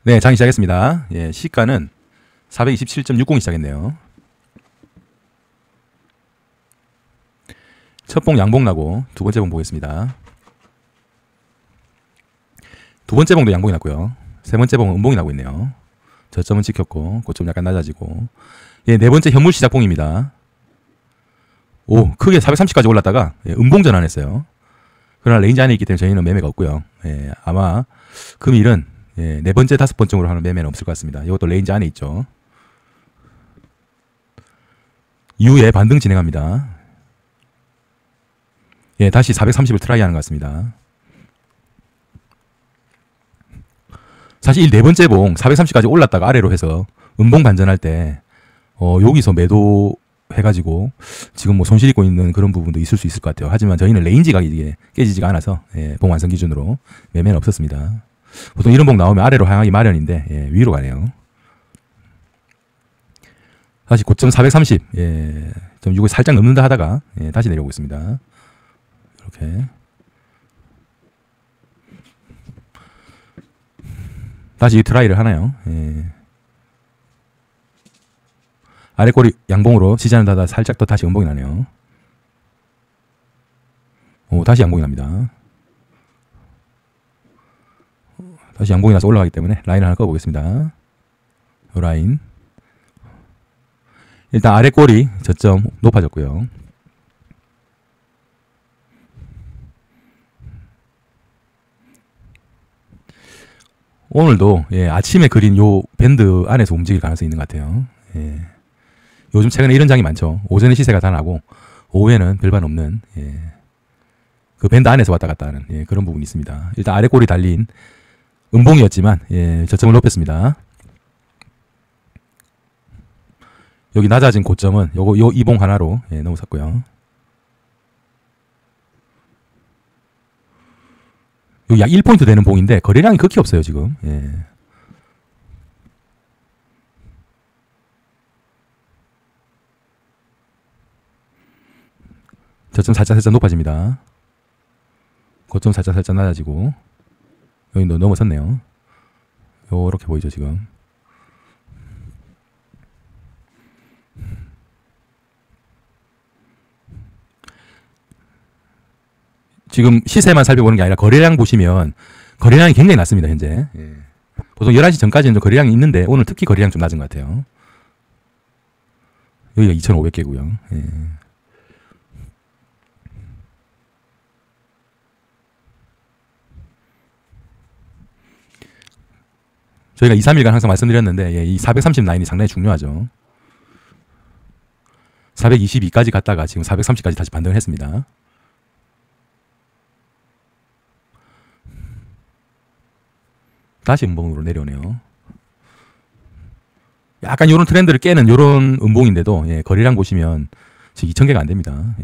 네, 장이 시작했습니다. 예, 시가는 427.60이 시작했네요. 첫 봉 양봉 나고 두 번째 봉 보겠습니다. 두 번째 봉도 양봉이 났고요. 세 번째 봉은 음봉이 나고 있네요. 저점은 지켰고 고점 약간 낮아지고. 예, 네 번째 현물 시작 봉입니다. 오, 크게 430까지 올랐다가 음봉 전환했어요. 그러나 레인지 안에 있기 때문에 저희는 매매가 없고요. 예, 아마 금일은 네 번째, 다섯 번째로 하는 매매는 없을 것 같습니다. 이것도 레인지 안에 있죠. 이후에 반등 진행합니다. 예, 다시 430을 트라이 하는 것 같습니다. 사실 이 네 번째 봉 430까지 올랐다가 아래로 해서 음봉 반전할 때 여기서 매도 해가지고 지금 뭐 손실 입고 있는 그런 부분도 있을 수 있을 것 같아요. 하지만 저희는 레인지가 이게 깨지지가 않아서 봉 완성 기준으로 매매는 없었습니다. 보통 이런 봉 나오면 아래로 향하기 마련인데 위로 가네요. 다시 고점 430 좀 이거 살짝 넘는다 하다가 다시 내려오고 있습니다. 이렇게 다시 트라이를 하나요? 아래 꼬리 양봉으로 지지하는 다다 살짝 더 다시 음봉이 나네요. 오, 다시 양봉이 납니다. 다시 양봉이 나서 올라가기 때문에 라인을 하나 꺼보겠습니다. 이 라인. 일단 아래 꼬리 저점 높아졌고요. 오늘도 아침에 그린 요 밴드 안에서 움직일 가능성이 있는 것 같아요. 요즘 최근에 이런 장이 많죠. 오전에 시세가 다 나고 오후에는 별반 없는 그 밴드 안에서 왔다 갔다 하는 그런 부분이 있습니다. 일단 아래 꼬리 달린 음봉이었지만 저점을 높였습니다. 여기 낮아진 고점은 요 이봉 하나로 넘어섰고요. 여기 약 1포인트 되는 봉인데 거래량이 극히 없어요 지금. 저점 살짝 높아집니다. 고점 살짝 낮아지고 여기 넘어섰네요. 요렇게 보이죠 지금. 지금 시세만 살펴보는 게 아니라 거래량 보시면 거래량이 굉장히 낮습니다 현재. 보통 11시 전까지는 좀 거래량이 있는데 오늘 특히 거래량 좀 낮은 것 같아요. 여기가 2,500개고요. 저희가 2, 3일간 항상 말씀드렸는데 이 430 라인이 상당히 중요하죠. 422까지 갔다가 지금 430까지 다시 반등을 했습니다. 다시 음봉으로 내려오네요. 약간 이런 트렌드를 깨는 이런 음봉인데도 거래량 보시면 지금 2,000개가 안 됩니다.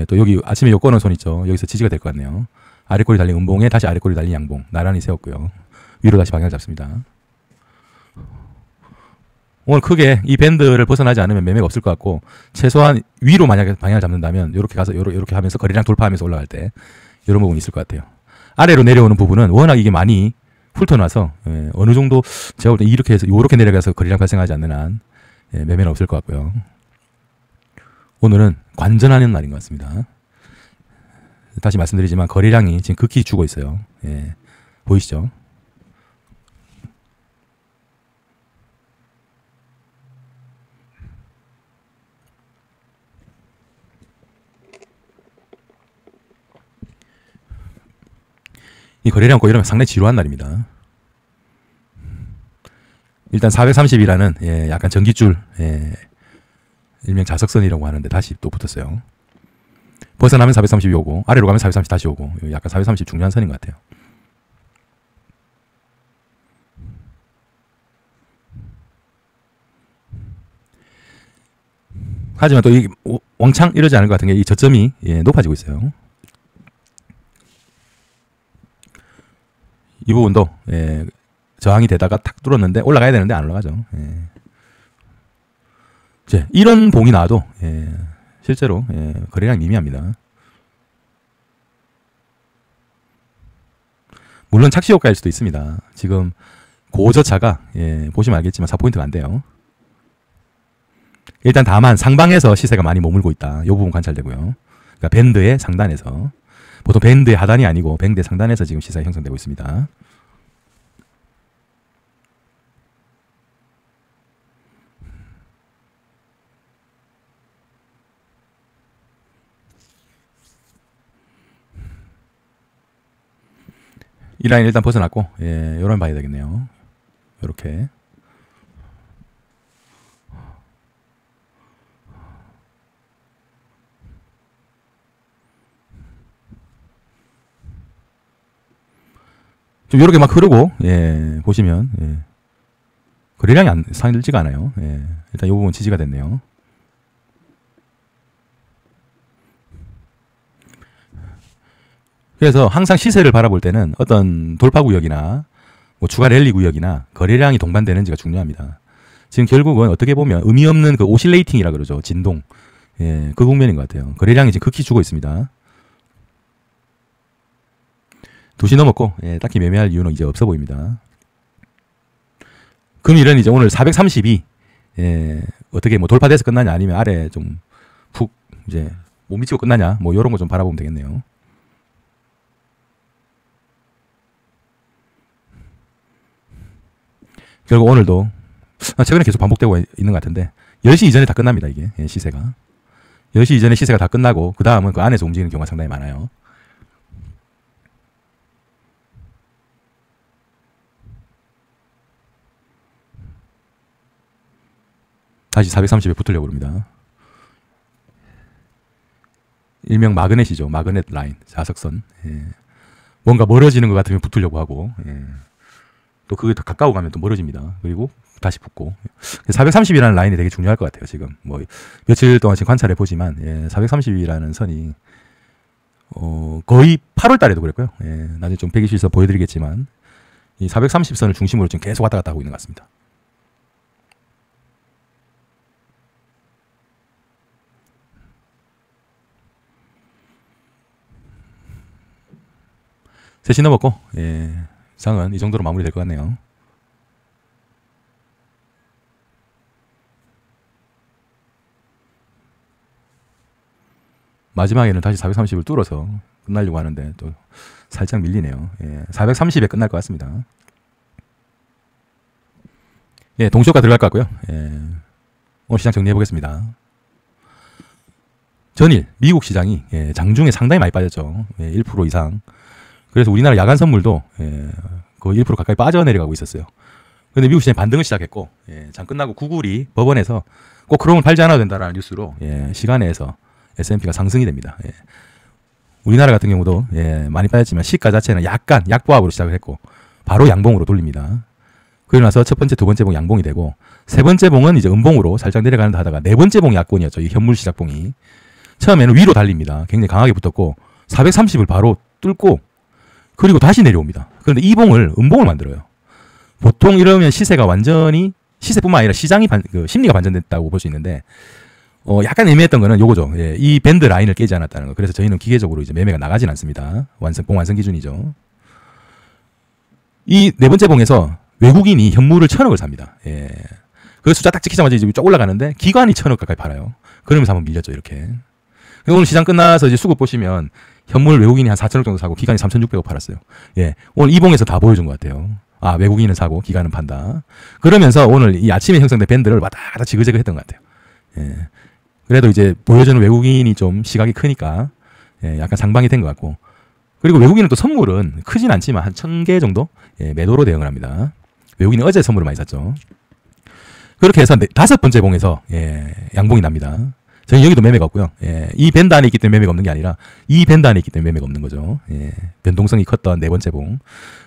또 여기 아침에 요 꺼놓은 손 있죠. 여기서 지지가 될 것 같네요. 아래꼬리 달린 음봉에 다시 아래꼬리 달린 양봉 나란히 세웠고요. 위로 다시 방향을 잡습니다. 오늘 크게 이 밴드를 벗어나지 않으면 매매가 없을 것 같고 최소한 위로 만약에 방향을 잡는다면 이렇게 가서 이렇게 하면서 거래량 돌파하면서 올라갈 때 이런 부분이 있을 것 같아요. 아래로 내려오는 부분은 워낙 이게 많이 훑어놔서 어느 정도 제가 볼 때 이렇게 해서 요렇게 내려가서 거래량 발생하지 않는 한 매매는 없을 것 같고요. 오늘은 관전하는 날인 것 같습니다. 다시 말씀드리지만 거래량이 지금 극히 죽어 있어요. 보이시죠? 이 거래량 없고 이러면 상당히 지루한 날입니다. 일단 430이라는 약간 전기줄 일명 자석선이라고 하는데 다시 또 붙었어요. 벗어나면 430이 오고 아래로 가면 430 다시 오고 약간 430 중요한 선인 것 같아요. 하지만 또 이 왕창 이러지 않을 것 같은 게 이 저점이 높아지고 있어요. 이 부분도 저항이 되다가 탁 뚫었는데 올라가야 되는데 안 올라가죠. 이제 이런 봉이 나와도 실제로 거래량이 미미합니다. 물론 착시 효과일 수도 있습니다. 지금 고저차가 보시면 알겠지만 4포인트가 안 돼요. 일단 다만 상방에서 시세가 많이 머물고 있다. 이 부분 관찰되고요. 그러니까 밴드의 상단에서, 보통 밴드의 하단이 아니고 밴드의 상단에서 지금 시세가 형성되고 있습니다. 이 라인 일단 벗어났고, 요런 봐야 되겠네요. 요렇게. 좀 요렇게 막 흐르고, 보시면, 거래량이 상늘지가 않아요. 일단 요 부분 지지가 됐네요. 그래서 항상 시세를 바라볼 때는 어떤 돌파 구역이나 뭐 추가 랠리 구역이나 거래량이 동반되는지가 중요합니다. 지금 결국은 어떻게 보면 의미 없는 그 오실레이팅이라 그러죠. 진동. 그 국면인 것 같아요. 거래량이 지금 극히 죽어 있습니다. 2시 넘었고, 딱히 매매할 이유는 이제 없어 보입니다. 금일은 이제 오늘 432, 어떻게 뭐 돌파돼서 끝나냐, 아니면 아래 좀 푹 이제 못 미치고 끝나냐, 뭐 이런 거 좀 바라보면 되겠네요. 결국 오늘도 최근에 계속 반복되고 있는 것 같은데 10시 이전에 다 끝납니다. 이게 시세가 10시 이전에 시세가 다 끝나고 그 다음은 그 안에서 움직이는 경우가 상당히 많아요. 다시 430에 붙으려고 합니다. 일명 마그넷이죠. 마그넷 라인, 자석선. 뭔가 멀어지는 것 같으면 붙으려고 하고, 또 그게 더 가까워 가면 또 멀어집니다. 그리고 다시 붙고. 430이라는 라인이 되게 중요할 것 같아요. 지금 뭐 며칠 동안 지금 관찰해 보지만 430이라는 선이 거의 8월 달에도 그랬고요. 나중에 좀 120에서 보여드리겠지만 이 430선을 중심으로 지금 계속 왔다 갔다 하고 있는 것 같습니다. 셋이 넘었고, 장은 이 정도로 마무리될 것 같네요. 마지막에는 다시 430을 뚫어서 끝나려고 하는데 또 살짝 밀리네요. 430에 끝날 것 같습니다. 동시효과 들어갈 것 같고요. 오늘 시장 정리해 보겠습니다. 전일 미국 시장이 장중에 상당히 많이 빠졌죠. 1% 이상. 그래서 우리나라 야간 선물도 거의 1% 가까이 빠져내려가고 있었어요. 그런데 미국 시장이 반등을 시작했고, 장 끝나고 구글이 법원에서 꼭 크롬을 팔지 않아도 된다라는 뉴스로 시간에서 S&P가 상승이 됩니다. 우리나라 같은 경우도 많이 빠졌지만 시가 자체는 약간 약보합으로 시작을 했고 바로 양봉으로 돌립니다. 그러고 나서 첫 번째, 두 번째 봉 양봉이 되고 세 번째 봉은 이제 음봉으로 살짝 내려가는다 하다가 네 번째 봉이 약봉이었죠. 이 현물 시작봉이. 처음에는 위로 달립니다. 굉장히 강하게 붙었고 430을 바로 뚫고 그리고 다시 내려옵니다. 그런데 이 봉을 음봉을 만들어요. 보통 이러면 시세가 완전히 시세뿐만 아니라 시장이 심리가 반전됐다고 볼 수 있는데 약간 애매했던 거는 요거죠. 이 밴드 라인을 깨지 않았다는 거. 그래서 저희는 기계적으로 이제 매매가 나가진 않습니다. 봉 완성 기준이죠. 이 네 번째 봉에서 외국인이 현물을 1,000억을 삽니다. 그 숫자 딱 찍히자마자 이제 쫙 올라가는데 기관이 1,000억 가까이 팔아요. 그러면서 한번 밀렸죠, 이렇게. 오늘 시장 끝나서 이제 수급 보시면 현물 외국인이 한 4,000억 정도 사고 기관이 3,600억 팔았어요. 오늘 이 봉에서 다 보여준 것 같아요. 아, 외국인은 사고 기관은 판다. 그러면서 오늘 이 아침에 형성된 밴드를 왔다 갔다 지그재그 했던 것 같아요. 그래도 이제 보여주는 외국인이 좀 시각이 크니까 약간 상방이 된 것 같고, 그리고 외국인은 또 선물은 크진 않지만 한 1,000개 정도 매도로 대응을 합니다. 외국인은 어제 선물을 많이 샀죠. 그렇게 해서 다섯 번째 봉에서 양봉이 납니다. 저희 여기도 매매가 없고요. 이 밴드 안에 있기 때문에 매매가 없는 게 아니라 이 밴드 안에 있기 때문에 매매가 없는 거죠. 변동성이 컸던 네 번째 봉.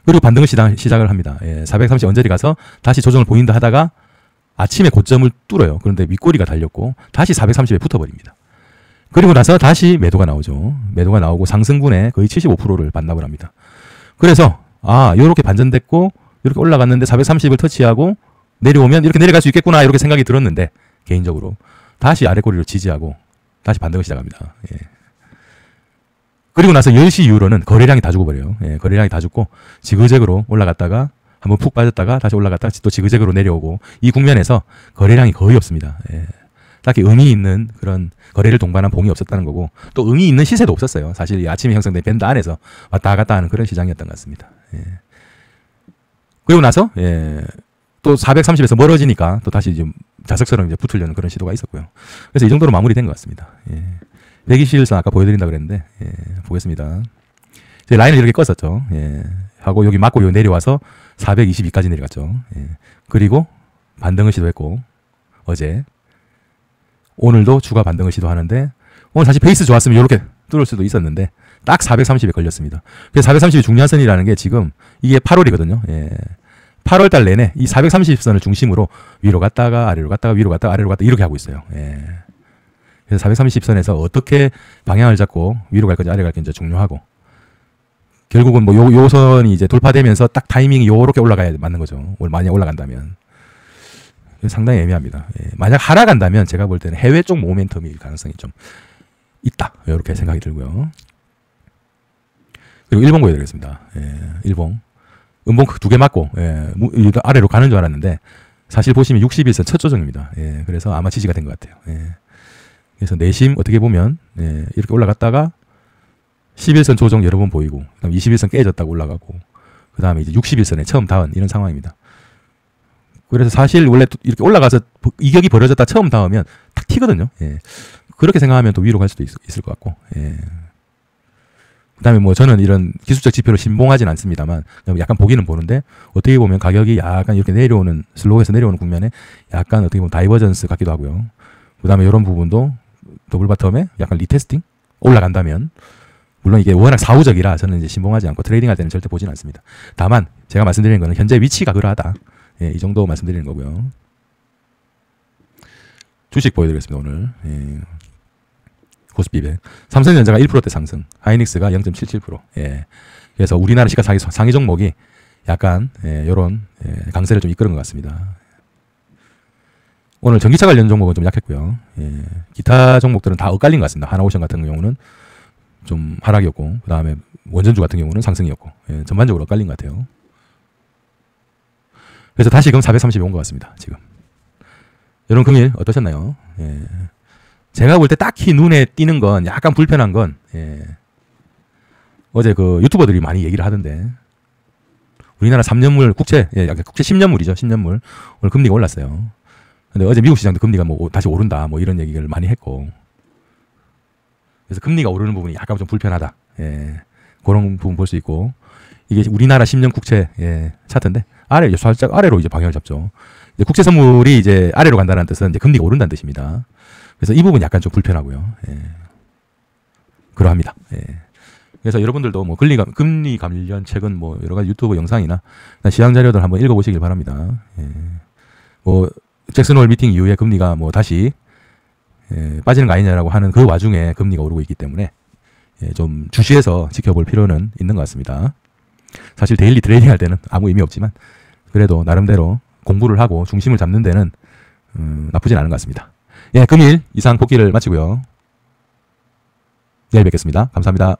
그리고 반등을 시작을 합니다. 430 언저리 가서 다시 조정을 보인다 하다가 아침에 고점을 뚫어요. 그런데 윗꼬리가 달렸고 다시 430에 붙어버립니다. 그리고 나서 다시 매도가 나오죠. 매도가 나오고 상승분의 거의 75%를 반납을 합니다. 그래서 요렇게 반전됐고 이렇게 올라갔는데 430을 터치하고 내려오면 이렇게 내려갈 수 있겠구나 이렇게 생각이 들었는데 개인적으로 다시 아래꼬리를 지지하고 다시 반등을 시작합니다. 그리고 나서 10시 이후로는 거래량이 다 죽어버려요. 예, 거래량이 다 죽고 지그재그로 올라갔다가 한번 푹 빠졌다가 다시 올라갔다가 또 지그재그로 내려오고 이 국면에서 거래량이 거의 없습니다. 예. 딱히 의미 있는 그런 거래를 동반한 봉이 없었다는 거고 또 의미 있는 시세도 없었어요. 사실 이 아침에 형성된 밴드 안에서 왔다 갔다 하는 그런 시장이었던 것 같습니다. 예. 그리고 나서 또 430에서 멀어지니까 또 다시 좀 자석처럼 이제 붙으려는 그런 시도가 있었고요. 그래서 이 정도로 마무리된 것 같습니다. 121선 아까 보여드린다 그랬는데 보겠습니다. 라인을 이렇게 껐었죠. 하고 여기 맞고 여기 내려와서 422까지 내려갔죠. 그리고 반등을 시도했고 어제 오늘도 추가 반등을 시도하는데 오늘 사실 페이스 좋았으면 이렇게 뚫을 수도 있었는데 딱 430에 걸렸습니다. 그래서 430이 중요한 선이라는 게 지금 이게 8월이거든요. 8월 달 내내 이 430선을 중심으로 위로 갔다가 아래로 갔다가 위로 갔다가 아래로 갔다가 이렇게 하고 있어요. 그래서 430선에서 어떻게 방향을 잡고 위로 갈 건지 아래로 갈 건지 중요하고 결국은 뭐 요 선이 이제 돌파되면서 딱 타이밍이 요렇게 올라가야 맞는 거죠. 만약 올라간다면. 상당히 애매합니다. 만약 하락한다면 제가 볼 때는 해외 쪽 모멘텀일 가능성이 좀 있다. 이렇게 생각이 들고요. 그리고 일본 보여드리겠습니다. 일본. 음봉 두 개 맞고 아래로 가는 줄 알았는데 사실 보시면 61선 첫 조정입니다. 그래서 아마 지지가 된 것 같아요. 그래서 내심 어떻게 보면 이렇게 올라갔다가 11선 조정 여러 번 보이고 그다음 21선 깨졌다고 올라가고 그 다음에 이제 61선에 처음 닿은 이런 상황입니다. 그래서 사실 원래 이렇게 올라가서 이격이 벌어졌다 처음 닿으면 탁 튀거든요. 그렇게 생각하면 또 위로 갈 수도 있을 것 같고. 그 다음에 뭐 저는 이런 기술적 지표를 신봉하진 않습니다만 약간 보기는 보는데 어떻게 보면 가격이 약간 이렇게 내려오는 슬로우에서 내려오는 국면에 약간 어떻게 보면 다이버전스 같기도 하고요. 그 다음에 이런 부분도 더블 바텀에 약간 리테스팅 올라간다면 물론 이게 워낙 사후적이라 저는 이제 신봉하지 않고 트레이딩 할 때는 절대 보진 않습니다. 다만 제가 말씀드리는 거는 현재 위치가 그러하다. 이 정도 말씀드리는 거고요. 주식 보여드리겠습니다. 오늘 코스피 200 삼성전자가 1%대 상승, 하이닉스가 0.77%. 그래서 우리나라 시가 상위 종목이 약간 이런 강세를 좀 이끄는 것 같습니다. 오늘 전기차 관련 종목은 좀 약했고요. 기타 종목들은 다 엇갈린 것 같습니다. 하나오션 같은 경우는 좀 하락이었고 그 다음에 원전주 같은 경우는 상승이었고 전반적으로 엇갈린 것 같아요. 그래서 다시금 430이 온 것 같습니다. 지금. 여러분 금일 어떠셨나요? 제가 볼 때 딱히 눈에 띄는 건 약간 불편한 건 어제 그 유튜버들이 많이 얘기를 하던데 우리나라 3년물 국채 10년물이죠. 10년물 오늘 금리가 올랐어요. 근데 어제 미국 시장도 금리가 뭐 다시 오른다 뭐 이런 얘기를 많이 했고 그래서 금리가 오르는 부분이 약간 좀 불편하다. 그런 부분 볼 수 있고 이게 우리나라 10년 국채 차트인데 살짝 아래로 이제 방향을 잡죠. 이제 국채 선물이 이제 아래로 간다는 뜻은 이제 금리가 오른다는 뜻입니다. 그래서 이 부분 약간 좀 불편하고요. 그러합니다. 그래서 여러분들도 뭐 금리 관련 최근 뭐 여러 가지 유튜브 영상이나 시장 자료들 한번 읽어보시길 바랍니다. 뭐 잭슨홀 미팅 이후에 금리가 뭐 다시 빠지는 거 아니냐라고 하는 그 와중에 금리가 오르고 있기 때문에 좀 주시해서 지켜볼 필요는 있는 것 같습니다. 사실 데일리 트레이딩 할 때는 아무 의미 없지만 그래도 나름대로 공부를 하고 중심을 잡는 데는 나쁘진 않은 것 같습니다. 금일 이상 복귀를 마치고요. 내일 뵙겠습니다. 감사합니다.